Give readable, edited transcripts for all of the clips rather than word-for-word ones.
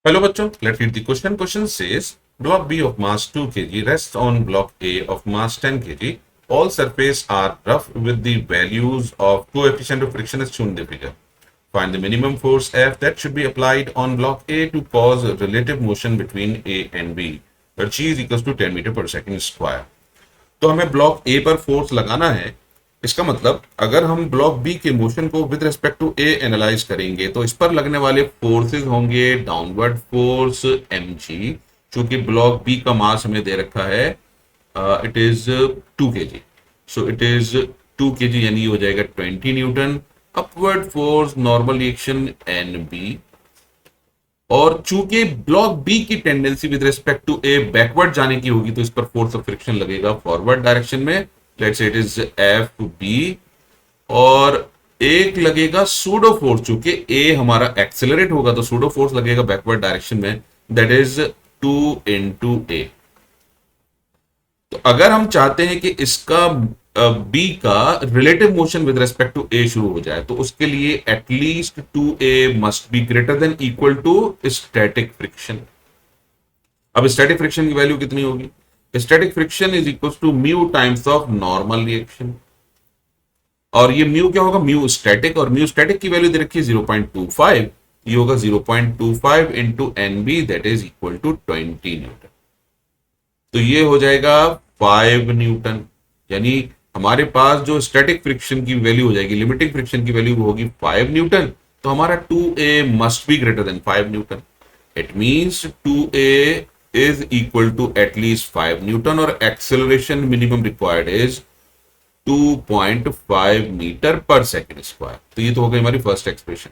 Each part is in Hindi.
Hello बच्चों, let's read the question. Question says block B of mass 2 kg rests on block A of mass 10 kg. All surface are rough with the values of coefficient of friction as shown in the figure. Find the minimum force F that should be applied on block A to cause relative motion between A and B, where g is equals to 10 meter per second square. तो हमें ब्लॉक ए पर फोर्स लगाना है। इसका मतलब अगर हम ब्लॉक बी के मोशन को with respect to A analyse करेंगे तो इस पर लगने वाले फोर्सेस होंगे डाउनवर्ड फोर्स एम जी, चूंकि ब्लॉक बी का मास हमें दे रखा है it is 2 kg। So it is 2 kg यानी हो जाएगा 20 newton. Upward force normal reaction N B, और चूंकि ब्लॉक बी की tendency with respect to A backward जाने की होगी तो इस पर फोर्स ऑफ फ्रिक्शन लगेगा फॉरवर्ड डायरेक्शन में। Let's say it is F B, और एक लगेगा सूडो फोर्स, चूंकि ए हमारा एक्सेलरेट होगा तो सूडो फोर्स लगेगा बैकवर्ड डायरेक्शन में, दैट इज 2 into a। तो अगर हम चाहते हैं कि इसका बी का relative motion with respect to A शुरू हो जाए तो उसके लिए at least 2a must be greater than equal to static friction. अब स्टैटिक फ्रिक्शन की वैल्यू कितनी होगी? Static friction is equal to mu times of normal reaction, और ये म्यू क्या होगा? म्यू स्टैटिक, और म्यू स्टैटिक की वैल्यू दे रखी है 0.25, ये होगा 0.25 into N B that is equal to 20 Newton. तो ये हो जाएगा 5 न्यूटन, यानी हमारे पास जो स्टैटिक फ्रिक्शन की वैल्यू हो जाएगी, लिमिटिंग फ्रिक्शन की वैल्यू होगी 5 न्यूटन। तो हमारा 2a must be greater than 5 newton. It means 2a is equal to at least 5 newton, और acceleration minimum required is 2.5 metre पर सेकेंड स्क्वायर। तो ये तो हो गई हमारी फर्स्ट एक्सप्रेशन।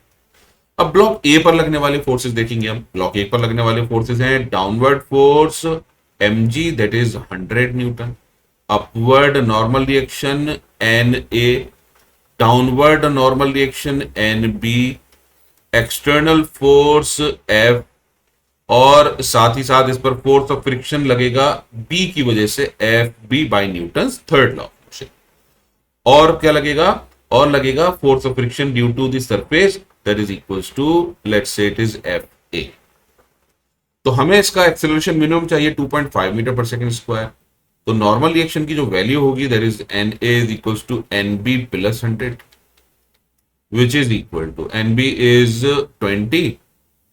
अब ब्लॉक ए पर लगने वाले फोर्सेस देखेंगे हम। ब्लॉक ए पर लगने वाले फोर्सेस हैं downward force mg that is 100 newton, upward normal reaction N A, downward normal reaction N B, external force F, और साथ ही साथ इस पर फोर्स ऑफ फ्रिक्शन लगेगा बी की वजह से F B by Newton third law of motion. और क्या लगेगा? और लगेगा force of friction due to the surface that is equals to let's say it is F A. तो हमें इसका एक्सेलरेशन मिनिमम चाहिए 2.5 मीटर पर सेकंड स्क्वायर। तो नॉर्मल रिएक्शन की जो वैल्यू होगी that is N A is equals to N B plus 100, which is equal to N B is 20,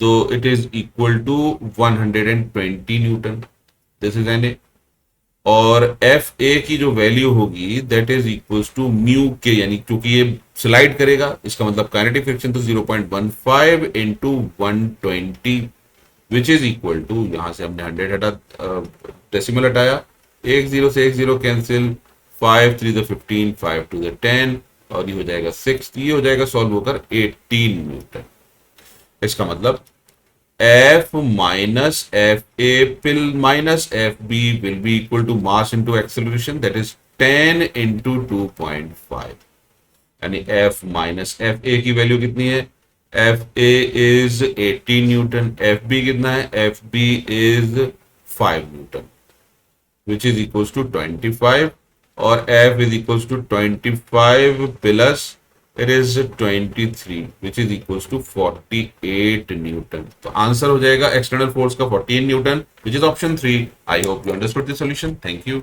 तो it is equal to 120 newton. This is N A, और एफ ए की जो वैल्यू होगी that is equals to mu k, यानी क्योंकि ये स्लाइड करेगा इसका मतलब काइनेटिक फ्रिक्शन तो 0.15 into 120, which is equal to, यहां से हमने 100 हटा, डेसिमल हटाया, एक जीरो से एक जीरो कैंसिल, 5 3 15, 5 2 10, और ये हो जाएगा 6, ये हो जाएगा सॉल्व होकर 18 न्यूटन। इसका मतलब एफ माइनस एफ ए पिल minus F B will be equal to mass into acceleration that is 10 into 2.5, यानी एफ माइनस एफ ए की वैल्यू कितनी है? F A is 18 newton, F B कितना है? F B is 5 newton, which is equals to 25, और F is equals to 25 plus it is 23, which is equals to 48 newton. तो आंसर हो जाएगा एक्सटर्नल फोर्स का 14 newton, which is option 3। I hope you understood the solution. Thank you.